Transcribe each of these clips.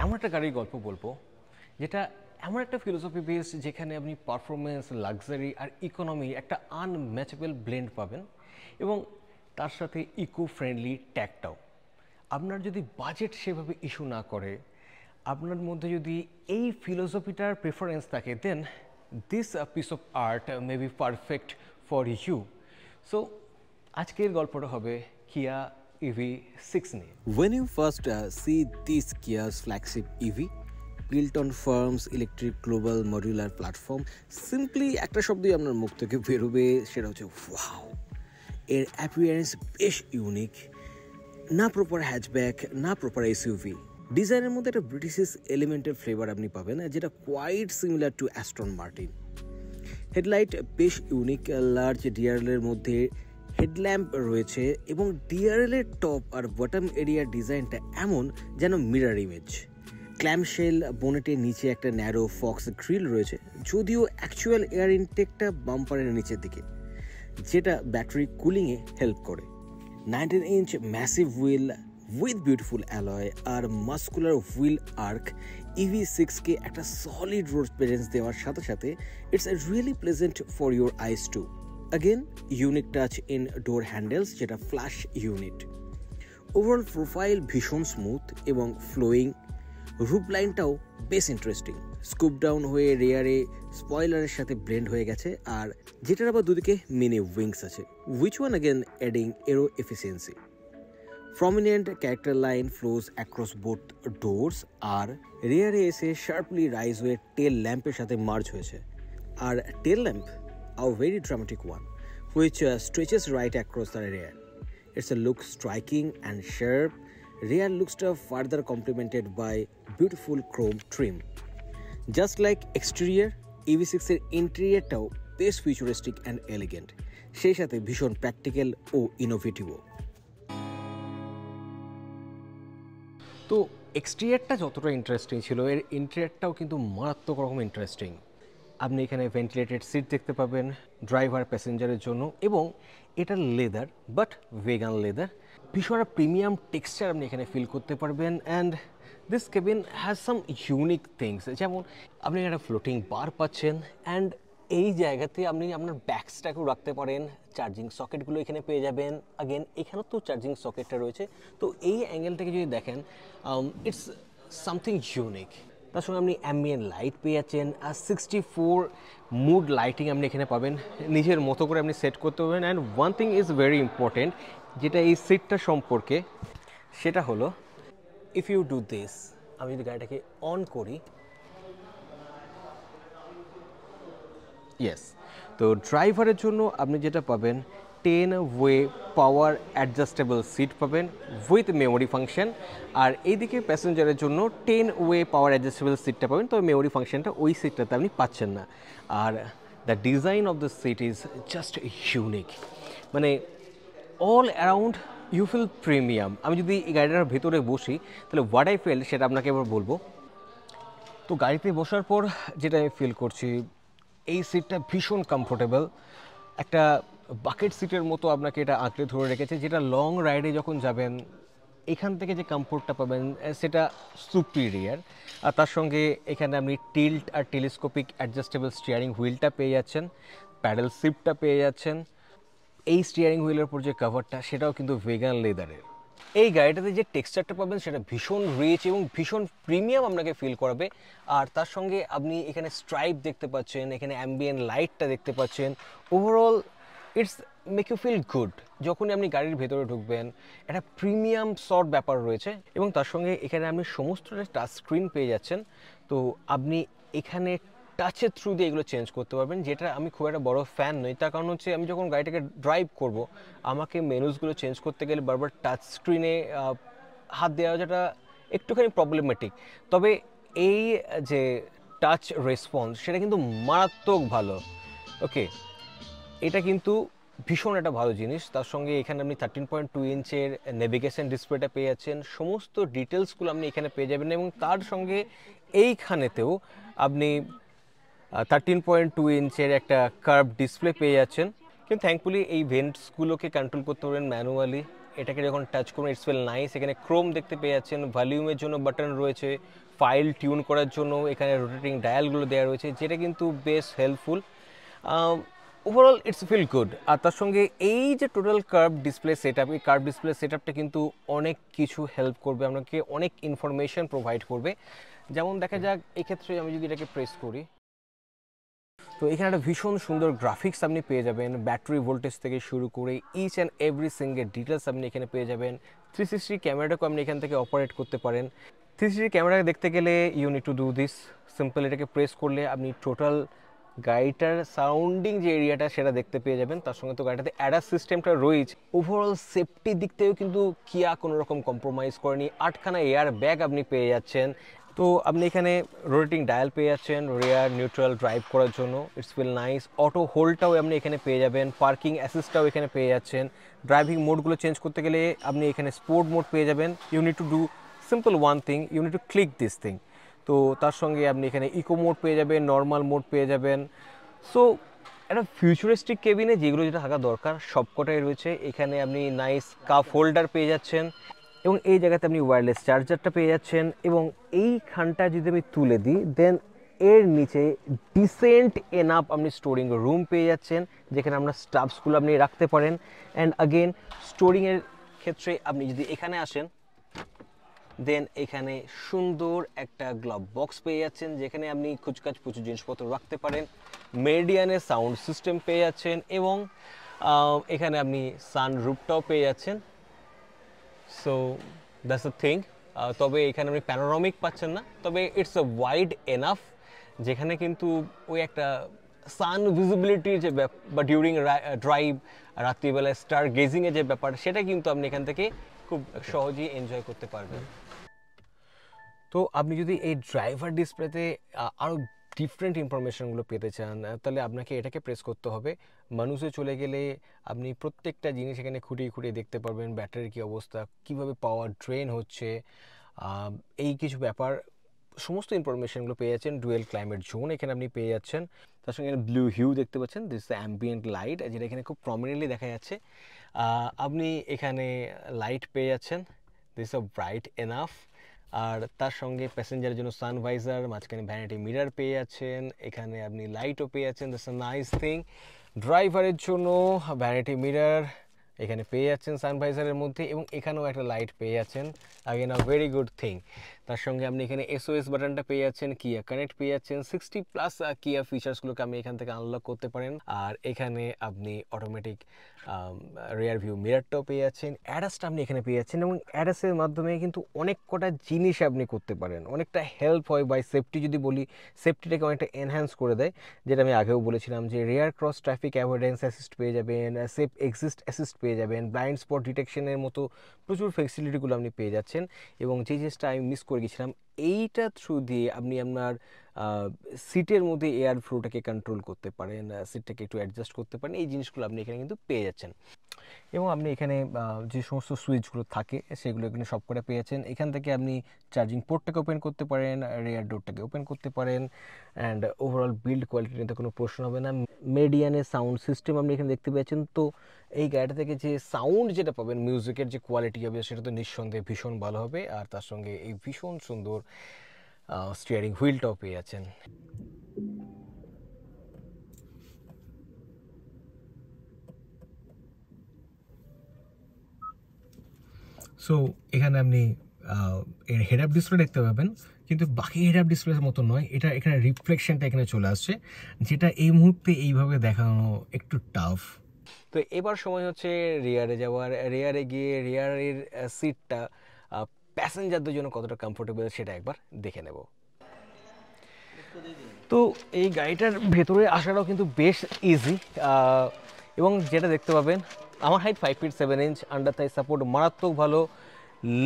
এমন একটা গাড়ির গল্প বলবো যেটা এমন একটা ফিলোসফি বেস যেখানে আপনি পারফরমেন্স, লাক্সারি আর ইকোনমি একটা আনম্যাচেবল ব্লেন্ড পাবেন এবং তার সাথে ইকো ফ্রেন্ডলি ট্যাগটাও। আপনার যদি বাজেট সেভাবে ইস্যু না করে, আপনার মধ্যে যদি এই ফিলোসফিটার প্রেফারেন্স থাকে, then this piece of art may be perfect for you. So আজকের গল্পটা হবে কিয়া EV6 নিয়ে। When you first see this Kia's flagship EV built on firm's electric global modular platform, simply একটা শব্দই আপনার মুখ থেকে বেরোবে, সেটা হচ্ছে ওয়াও। এর অ্যাপিয়ারেন্স বেশ ইউনিক, না প্রপার হ্যাচব্যাক না প্রপার এসইউভি। ডিজাইনের মধ্যে একটা ব্রিটিশ এলিমেন্টের ফ্লেভার আপনি পাবেন, যেটা quite similar to Aston Martin. Headlight বেশ ইউনিক, লার্জ ডিআরএলের মধ্যে হেডল্যাম্প রয়েছে এবং ডিআরএলের টপ আর বটম এরিয়ার ডিজাইনটা এমন যেন মিরর ইমেজ। ক্ল্যামশেল বোনেটের নিচে একটা ন্যারো ফক্স গ্রিল রয়েছে, যদিও অ্যাকচুয়াল এয়ার ইনটেকটা বাম্পারের নিচের দিকে, যেটা ব্যাটারি কুলিংয়ে হেল্প করে। 19-inch massive wheel with beautiful alloy আর মাস্কুলার হুইল আর্ক EV6কে একটা সলিড রোড প্রেজেন্স দেওয়ার সাথে সাথে it's really pleasant for your eyes too. Again, unique touch in door handles, যেটা ফ্ল্যাশ ইউনিট। ওভারঅল প্রোফাইল ভীষণ smooth এবং ফ্লোয়িং। রুপ লাইনটাও বেশ ইন্টারেস্টিং, স্কুপ ডাউন হয়ে রেয়ারে স্পয়লারের সাথে ব্লেন্ড হয়ে গেছে, আর যেটার আবার দুদিকে মিনি উইংস আছে, which one again adding aero efficiency. Prominent character line flows across both doors, আর রেয়ারে এসে শার্পলি রাইজ হয়ে টেল ল্যাম্পের সাথে মার্জ হয়েছে। আর tail lamp a very dramatic one, which stretches right across the rear. It's a look striking and sharp. Rear looks further complemented by beautiful chrome trim. Just like exterior, EV6 এর ইন্টেরিয়রটাও বেশ futuristic and elegant, সেই সাথে ভীষণ practical ও ইনোভেটিভও। তো এক্সটেরিয়রটা যতটা interesting ছিল, এর ইন্টেরিয়রটাও কিন্তু মারাত্মক রকম ইন্টারেস্টিং। আপনি এখানে ভেন্টিলেটেড সিট দেখতে পাবেন ড্রাইভার প্যাসেঞ্জারের জন্য, এবং এটা লেদার বাট ভেগান লেদার। ভীষণ প্রিমিয়াম টেক্সচার আপনি এখানে ফিল করতে পারবেন। And this cabin has some unique things, যেমন আপনি একটা ফ্লোটিং বার পাচ্ছেন, অ্যান্ড এই জায়গাতে আপনি আপনার ব্যাগসটাকেও রাখতে পারেন। চার্জিং সকেটগুলো এখানে পেয়ে যাবেন। আগেন এখানেও তো চার্জিং সকেটটা রয়েছে। তো এই অ্যাঙ্গেল থেকে যদি দেখেন, ইটস সামথিং ইউনিক। তার সঙ্গে আপনি অ্যাম্বিয়েন্ট লাইট পেয়ে যাচ্ছেন, আর 64 মুড লাইটিং আপনি এখানে পাবেন, নিজের মতো করে আপনি সেট করতে পারবেন। And one thing is very important, যেটা এই সিটটা সম্পর্কে, সেটা হলো ইফ ইউ ডু দিস, আমি যদি গাড়িটাকে অন করি, ইয়েস, তো ড্রাইভারের জন্য আপনি যেটা পাবেন 10-ওয়ে পাওয়ার অ্যাডজাস্টেবল সিট পাবেন উইথ মেমোরি ফাংশন, আর এইদিকে প্যাসেঞ্জারের জন্য 10-ওয়ে পাওয়ার অ্যাডজাস্টেবল সিটটা পাবেন, তবে মেমোরি ফাংশনটা ওই সিটটাতে আপনি পাচ্ছেন না। আর the design of the seat is just unique, মানে all around you feel premium. আমি যদি এই গাড়িটার ভেতরে বসি, তাহলে হোয়াট আই ফিল সেটা আপনাকে এবার বলবো। তো গাড়িতে বসার পর যেটা আমি ফিল করছি, এই সিটটা ভীষণ কমফোর্টেবল, একটা বাকেট সিটের মতো আপনাকে এটা আঁকড়ে ধরে রেখেছে, যেটা লং রাইডে যখন যাবেন এখান থেকে যে কমফোর্টটা পাবেন সেটা সুপিরিয়ার। আর তার সঙ্গে এখানে আপনি টিল্ট আর টেলিস্কোপিক অ্যাডজাস্টেবল স্টিয়ারিং হুইলটা পেয়ে যাচ্ছেন, প্যাডেল শিফটটা পেয়ে যাচ্ছেন। এই স্টিয়ারিং হুইলের উপর যে কভারটা, সেটাও কিন্তু ভেগান লেদারের। এই গাড়িটাতে যে টেক্সচারটা পাবেন সেটা ভীষণ রিচ এবং ভীষণ প্রিমিয়াম আপনাকে ফিল করাবে। আর তার সঙ্গে আপনি এখানে স্ট্রাইপ দেখতে পাচ্ছেন, এখানে অ্যাম্বিয়েন্ট লাইটটা দেখতে পাচ্ছেন। Overall it's make you feel good. যখনই আপনি গাড়ির ভেতরে ঢুকবেন, একটা প্রিমিয়াম সর্ট ব্যাপার রয়েছে, এবং তার সঙ্গে এখানে আপনি সমস্তটা টাচ স্ক্রিন পেয়ে যাচ্ছেন। তো আপনি এখানে টাচের থ্রু দিয়ে এগুলো চেঞ্জ করতে পারবেন, যেটা আমি খুব একটা বড় ফ্যান নই। তার কারণ হচ্ছে আমি যখন গাড়িটাকে ড্রাইভ করব, আমাকে মেনুসগুলো চেঞ্জ করতে গেলে বারবার টাচ স্ক্রিনে হাত দেওয়া যেটা একটুখানি প্রবলেমেটিক। তবে এই যে টাচ রেসপন্স, সেটা কিন্তু মারাত্মক ভালো। ওকে, এটা কিন্তু ভীষণ একটা ভালো জিনিস। তার সঙ্গে এখানে আপনি 13.2 ইঞ্চের নেভিগেশন ডিসপ্লেটা পেয়ে যাচ্ছেন, সমস্ত ডিটেলসগুলো আপনি এখানে পেয়ে যাবেন, এবং তার সঙ্গে এইখানেতেও আপনি 13.2 ইঞ্চের একটা কার্ভ ডিসপ্লে পেয়ে যাচ্ছেন। কিন্তু থ্যাঙ্কফুলি এই ভেন্টসগুলোকে কন্ট্রোল করতে পারবেন ম্যানুয়ালি। এটাকে যখন টাচ করবেন ইটস ফিল নাইস। এখানে ক্রোম দেখতে পেয়ে যাচ্ছেন, ভলিউমের জন্য বাটন রয়েছে, ফাইল টিউন করার জন্য এখানে রোটেটিং ডায়ালগুলো দেওয়া রয়েছে, যেটা কিন্তু বেশ helpful. Overall it's feel good. আর তার সঙ্গে এই যে টোটাল কার্ভ ডিসপ্লে সেটআপ, এই কার্ভ ডিসপ্লে সেটআপটা কিন্তু অনেক কিছু হেল্প করবে, আপনাকে অনেক ইনফরমেশন প্রোভাইড করবে। যেমন দেখা যাক এক্ষেত্রে আমি যদি এটাকে প্রেস করি, তো এখানে একটা ভীষণ সুন্দর গ্রাফিক্স আপনি পেয়ে যাবেন, ব্যাটারি ভোল্টেজ থেকে শুরু করে each and every single details আপনি এখানে পেয়ে যাবেন। 360 ক্যামেরাটাকেও আপনি এখান থেকে অপারেট করতে পারেন। 360 ক্যামেরাকে দেখতে গেলে you need to do this simple. এটাকে প্রেস করলে আপনি টোটাল গাড়িটার সাউন্ডিং যে এরিয়াটা সেটা দেখতে পেয়ে যাবেন। তার সঙ্গে তো গাড়িটাতে অ্যাডাস সিস্টেমটা রয়েছে। ওভারঅল সেফটির দিক থেকেও কিন্তু কিয়া কোনো রকম কম্প্রোমাইজ করেনি। 8খানা এয়ার ব্যাগ আপনি পেয়ে যাচ্ছেন। তো আপনি এখানে রোটেটিং ডায়াল পেয়ে যাচ্ছেন রিয়ার নিউট্রাল ড্রাইভ করার জন্য, ইটস ফিল নাইস। অটো হোল্ডটাও আপনি এখানে পেয়ে যাবেন, পার্কিং অ্যাসিস্টটাও এখানে পেয়ে যাচ্ছেন। ড্রাইভিং মোডগুলো চেঞ্জ করতে গেলে আপনি এখানে স্পোর্ট মোড পেয়ে যাবেন। You need to do simple one thing, you need to click this thing. তো তার সঙ্গে আপনি এখানে ইকো মোড পেয়ে যাবেন, নর্মাল মোড পেয়ে যাবেন। সো একটা ফিউচারিস্টিক কেবিনে যেগুলো যেটা থাকা দরকার সবকটাই রয়েছে এখানে। আপনি নাইস কাপ হোল্ডার পেয়ে যাচ্ছেন এবং এই জায়গাতে আপনি ওয়্যারলেস চার্জারটা পেয়ে যাচ্ছেন। এবং এইখানটা যদি আমি তুলে দিই দেন এর নিচে ডিসেন্ট এনাফ আপনি স্টোরিং রুম পেয়ে যাচ্ছেন, যেখানে আপনার স্টাফসগুলো আপনি রাখতে পারেন। অ্যান্ড আগেন স্টোরিংয়ের ক্ষেত্রে আপনি যদি এখানে আসেন দেন এখানে সুন্দর একটা গ্লাভ বক্স পেয়ে যাচ্ছেন, যেখানে আপনি কুচকাচ প্রচুর জিনিসপত্র রাখতে পারেন। মেরিডিয়ানের সাউন্ড সিস্টেম পেয়ে যাচ্ছেন এবং এখানে আপনি সানরুফটাও পেয়ে যাচ্ছেন। So that's the thing. তবে এখানে আপনি প্যানোরামিক পাচ্ছেন না, তবে ইটস আ ওয়াইড এনাফ, যেখানে কিন্তু ওই একটা সান ভিজিবিলিটির যে বা ডিউরিং ড্রাইভ রাত্রিবেলায় স্টার গেজিংয়ের যে ব্যাপার সেটা কিন্তু আপনি এখান থেকে খুব সহজেই এনজয় করতে পারবেন। তো আপনি যদি এই ড্রাইভার ডিসপ্লেতে আরও ডিফারেন্ট ইনফরমেশনগুলো পেতে চান তাহলে আপনাকে এটাকে প্রেস করতে হবে। মানুষে চলে গেলে আপনি প্রত্যেকটা জিনিস এখানে খুঁটিয়ে খুঁটিয়ে দেখতে পারবেন, ব্যাটারির কী অবস্থা, কীভাবে পাওয়ার ড্রেন হচ্ছে, এই কিছু ব্যাপার সমস্ত ইনফরমেশনগুলো পেয়ে যাচ্ছেন। ডুয়েল ক্লাইমেট জোন এখানে আপনি পেয়ে যাচ্ছেন। তার সঙ্গে ব্লু হিউ দেখতে পাচ্ছেন, দিস ইজ অ্যাম্বিয়েন্ট লাইট, যেটা এখানে খুব প্রমিনেন্টলি দেখা যাচ্ছে। আপনি এখানে লাইট পেয়ে যাচ্ছেন, দিস ইজ ব্রাইট এনাফ। আর তার সঙ্গে প্যাসেঞ্জারের জন্য সানভাইজার, মাঝখানে ভ্যানিটি মিরার পেয়ে যাচ্ছেন, এখানে আপনি লাইটও পেয়ে যাচ্ছেন, দ্যাটস আ নাইস থিং। ড্রাইভারের জন্য ভ্যানিটি মিরার এখানে পেয়ে যাচ্ছেন সানভাইজারের মধ্যে, এবং এখানেও একটা লাইট পেয়ে যাচ্ছেন, again a very good thing. তার সঙ্গে আপনি এখানে এসওএস বাটনটা পেয়ে যাচ্ছেন, কিয়া কানেক্ট পেয়ে যাচ্ছেন, 60+ কিয়া ফিচার্সগুলোকে আপনি এখান থেকে আনলক করতে পারেন। আর এখানে আপনি অটোমেটিক রিয়ার ভিউ মিরারটাও পেয়ে যাচ্ছেন। অ্যাডাসটা আপনি এখানে পেয়ে যাচ্ছেন, এবং অ্যাডাসের মাধ্যমে কিন্তু অনেক কটা জিনিস আপনি করতে পারেন, অনেকটা হেল্প হয়। বাই সেফটি যদি বলি, সেফটিটাকে অনেকটা এনহ্যান্স করে দেয়, যেটা আমি আগেও বলেছিলাম যে রিয়ার ক্রস ট্রাফিক অ্যাভয়েডেন্স অ্যাসিস্ট পেয়ে যাবেন, সেফ এক্সিস্ট অ্যাসিস্ট পেয়ে যাবেন, ব্লাইন্ড স্পট ডিটেকশনের মতো প্রচুর ফেসিলিটিগুলো আপনি পেয়ে যাচ্ছেন। এবং যে জিনিসটা আমি মিস করে গেছিলাম, এইটা থ্রু দিয়ে আপনি আপনার সিটের মধ্যে এয়ার ফ্লোটাকে কন্ট্রোল করতে পারেন, সিটটাকে একটু অ্যাডজাস্ট করতে পারেন, এই জিনিসগুলো আপনি এখানে কিন্তু পেয়ে যাচ্ছেন। এবং আপনি এখানে যে সমস্ত সুইচগুলো থাকে সেগুলো এখানে সবকটা পেয়ে যাচ্ছেন। এখান থেকে আপনি চার্জিং পোর্টটাকে ওপেন করতে পারেন, রিয়ার ডোরটাকে ওপেন করতে পারেন। অ্যান্ড ওভারঅল বিল্ড কোয়ালিটি নিতে কোনো প্রশ্ন হবে না। মেডিয়ানের সাউন্ড সিস্টেম আপনি এখানে দেখতে পাচ্ছেন। তো এই গাড়িটা থেকে যে সাউন্ড যেটা পাবেন, মিউজিকের যে কোয়ালিটি হবে সেটা তো নিঃসন্দেহে ভীষণ ভালো হবে। আর তার সঙ্গে এই ভীষণ সুন্দর স্টিয়ারিং হুইলটাও পেয়ে যাচ্ছেন। সো এখানে আপনি এর হেড আপ ডিসপ্লে দেখতে পাবেন, কিন্তু বাকি হেড আপ ডিসপ্লের মতো নয়, এটা এখানে রিফ্লেকশনটা এখানে চলে আসছে, যেটা এই মুহূর্তে এইভাবে দেখানো একটু টাফ। তো এবার সময় হচ্ছে রিয়ারে যাওয়ার। রিয়ারে গিয়ে রিয়ারের সিটটা প্যাসেঞ্জারদের জন্য কতটা কমফোর্টেবল সেটা একবার দেখে নেব। তো এই গাড়িটার ভেতরে আসাটাও কিন্তু বেশ ইজি, এবং যেটা দেখতে পাবেন, আমার হাইট 5 ফিট 7 ইঞ্চ, আন্ডার থাই সাপোর্ট মারাত্মক ভালো,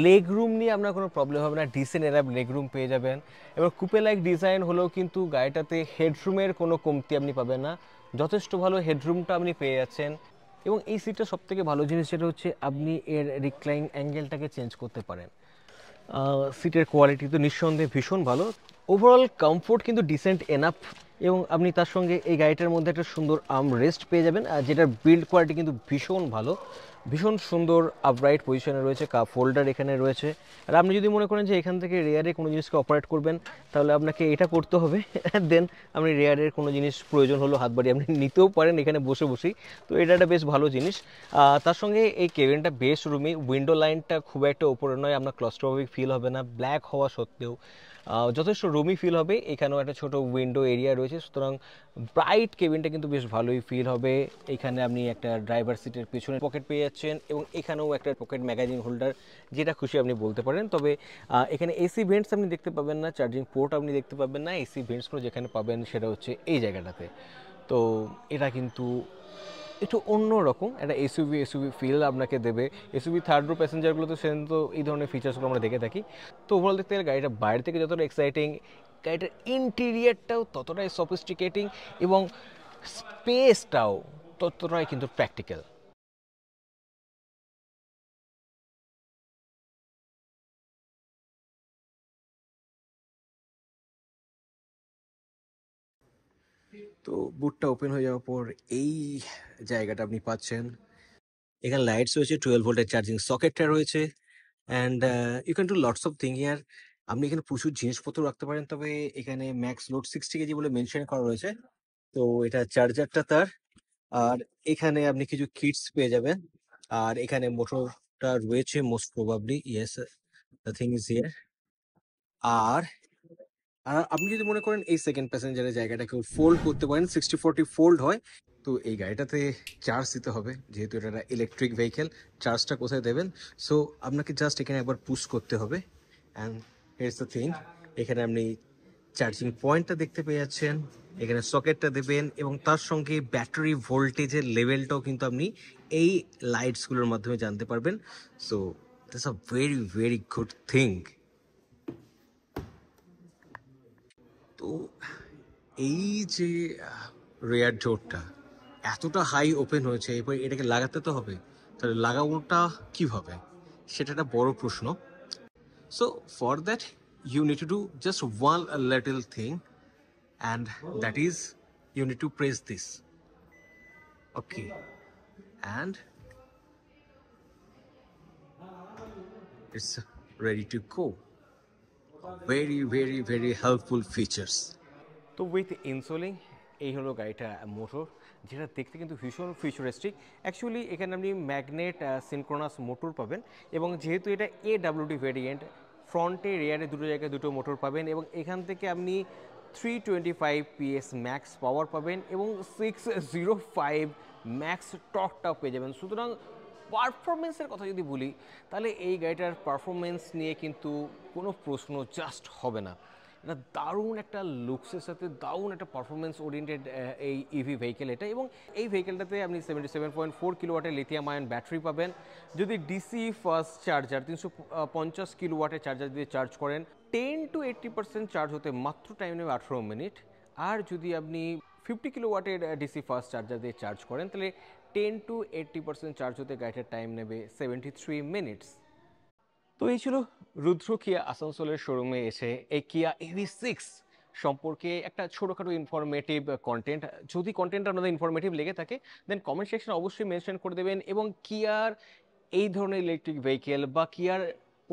লেগ রুম নিয়ে আপনার কোনো প্রবলেম হবে না, ডিসেন্ট এরাব লেগ রুম পেয়ে যাবেন। এবার কুপে লাইক ডিজাইন হলেও কিন্তু গাড়িটাতে হেডরুমের কোনো কমতি আপনি পাবেন না, যথেষ্ট ভালো হেডরুমটা আপনি পেয়ে যাচ্ছেন। এবং এই সিটটা সবথেকে ভালো জিনিস যেটা হচ্ছে আপনি এর রিক্লাইন অ্যাঙ্গেলটাকে চেঞ্জ করতে পারেন। সিটের কোয়ালিটি তো নিঃসন্দেহে ভীষণ ভালো। ওভারঅল কমফোর্ট কিন্তু ডিসেন্ট এনাফ এবং আপনি তার সঙ্গে এই গাড়িটার মধ্যে একটা সুন্দর আর্ম রেস্ট পেয়ে যাবেন, আর যেটার বিল্ড কোয়ালিটি কিন্তু ভীষণ ভালো, ভীষণ সুন্দর আপরাইট পজিশনে রয়েছে, কাপ হোল্ডার এখানে রয়েছে। আর আপনি যদি মনে করেন যে এখান থেকে রেয়ারে কোনো জিনিসকে অপারেট করবেন, তাহলে আপনাকে এটা করতে হবে, দেন আপনি রেয়ারের কোনো জিনিস প্রয়োজন হলো হাত বাড়িয়ে আপনি নিতেও পারেন এখানে বসে বসেই। তো এটা একটা বেশ ভালো জিনিস। তার সঙ্গে এই কেবিনটা বেশ রুমি, উইন্ডো লাইনটা খুব একটা ওপরে নয়, আপনার ক্লস্ট্রোফোবিক ফিল হবে না, ব্ল্যাক হওয়া সত্ত্বেও যথেষ্ট রুমি ফিল হবে। এখানেও একটা ছোট উইন্ডো এরিয়া রয়েছে, সুতরাং ব্রাইট কেবিনটা কিন্তু বেশ ভালোই ফিল হবে। এখানে আপনি একটা ড্রাইভার সিটের পেছনে পকেট পেয়ে যাচ্ছেন, এবং এখানেও একটা পকেট ম্যাগাজিন হোল্ডার, যেটা খুশি আপনি বলতে পারেন। তবে এখানে এসি ভেন্টস আপনি দেখতে পাবেন না, চার্জিং পোর্ট আপনি দেখতে পাবেন না। এসি ভেন্টসগুলো যেখানে পাবেন সেটা হচ্ছে এই জায়গাটাতে। তো এটা কিন্তু একটু অন্য রকম একটা এসইউভি ফিল আপনাকে দেবে। এসইউভি থার্ড রো প্যাসেঞ্জারগুলো তো সেদিন তো এই ধরনের ফিচার্সগুলো আমরা দেখে থাকি। তো ওভারঅল দেখতে গেলে গাড়িটা বাইরে থেকে যতটা এক্সাইটিং, গাড়িটার ইন্টেরিয়ারটাও ততটাই সফিস্টিকেটিং, এবং স্পেসটাও ততটাই কিন্তু প্র্যাকটিক্যাল। তো বুটটা ওপেন হয়ে যাওয়ার পর এই জায়গাটা আপনি পাচ্ছেন। এখানে লাইটস রয়েছে, 12 ভোল্টের চার্জিং সকেটটা রয়েছে, and you can do lots of thing here. আপনি এখানে প্রচুর জিনিসপত্র রাখতে পারেন, তবে এখানে ম্যাক্স লোড 60 কেজি বলে মেনশন করা রয়েছে। তো এটা চার্জারটা তার। আর এখানে আপনি কিছু কিটস পেয়ে যাবেন, আর এখানে মোটরটা রয়েছে most probably, yes the thing is here. আর আর আপনি যদি মনে করেন এই সেকেন্ড প্যাসেঞ্জারের জায়গাটাকে ফোল্ড করতে পারেন, 60-40 ফোল্ড হয়। তো এই গাড়িটাতে চার্জ দিতে হবে, যেহেতু এটা একটা ইলেকট্রিক ভেহিকেল। চার্জটা কোথায় দেবেন? সো আপনাকে জাস্ট এখানে একবার পুশ করতে হবে, অ্যান্ড হিয়ারস দ্য থিং। এখানে আপনি চার্জিং পয়েন্টটা দেখতে পেয়ে যাচ্ছেন, এখানে সকেটটা দেবেন, এবং তার সঙ্গে ব্যাটারি ভোল্টেজের লেভেলটাও কিন্তু আপনি এই লাইটসগুলোর মাধ্যমে জানতে পারবেন। So this a very very good thing. তো এই যে রেয়ার ডোরটা এতটা হাই ওপেন হয়েছে, এবার এটাকে লাগাতে তো হবে, তাহলে লাগাবোটা কিভাবে, সেটা একটা বড় প্রশ্ন। So for that you need to do just one little thing, and that is you need to press this, okay, and it's ready to go. Very very very helpful features. তো উইথ ইনসোলিং এই হলো গাড়িটা motor, যেটা দেখতে কিন্তু ভীষণ futuristic. Actually এখানে আপনি ম্যাগনেট সিনক্রোনাস মোটর পাবেন, এবং যেহেতু এটা AWD ভেরিয়েন্ট, ফ্রন্টে রেয়ারে দুটো জায়গায় দুটো মোটর পাবেন, এবং এখান থেকে আপনি 325 PS ম্যাক্স পাওয়ার পাবেন, এবং 605 ম্যাক্স টর্কটাও পেয়ে যাবেন। সুতরাং পারফরমেন্সের কথা যদি বলি, তাহলে এই গাড়িটার পারফরমেন্স নিয়ে কিন্তু কোনো প্রশ্ন জাস্ট হবে না। এটা দারুণ একটা লুকসের সাথে দারুণ একটা পারফরমেন্স ওরিয়েন্টেড এই ইভি ভেহিকেল এটা। এবং এই ভেহিকেলটাতে আপনি 77.4 কিলোওয়াটের লিথিয়াম আয়ন ব্যাটারি পাবেন। যদি ডিসি ফাস্ট চার্জার 350 কিলোওয়াটের চার্জার দিয়ে চার্জ করেন, 10-80% চার্জ হতে মাত্র টাইম নেবে 18 মিনিট। আর যদি আপনি 50 কিলোওয়াটের ডিসি ফাস্ট চার্জার দিয়ে চার্জ করেন, তাহলে 10-80% চার্জ হতে গাড়িটার টাইম নেবে 73 মিনিটস। তো এই ছিল রুদ্র কিয়া আসানসোলের শোরুমে এসে এই কিয়া EV6 সম্পর্কে একটা ছোটোখাটো ইনফরমেটিভ কন্টেন্ট। যদি কন্টেন্টটা আপনাদের ইনফরমেটিভ লেগে থাকে, দেন কমেন্ট সেকশনে অবশ্যই মেনশন করে দেবেন। এবং কিয়ার এই ধরনের ইলেকট্রিক ভেহিকেল বা কিয়ার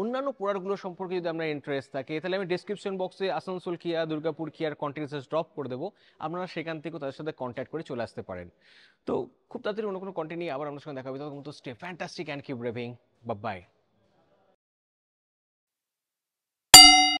অন্যান্য প্রোডাক্টগুলো সম্পর্কে যদি আপনার ইন্টারেস্ট থাকে, তাহলে আমি ডিসক্রিপশন বক্সে আসানসোল কিয়া, দুর্গাপুর কিয়ার কন্ট্যাক্ট ড্রপ করে দেবো। আপনারা সেখান থেকেও তাদের সাথে কন্ট্যাক্ট করে চলে আসতে পারেন। তো খুব তাড়াতাড়ি অন্য কোনো কন্টেন্ট নিয়ে আবার আপনার সঙ্গে দেখা হবে। তখন তো stay fantastic and keep revving. Bye by.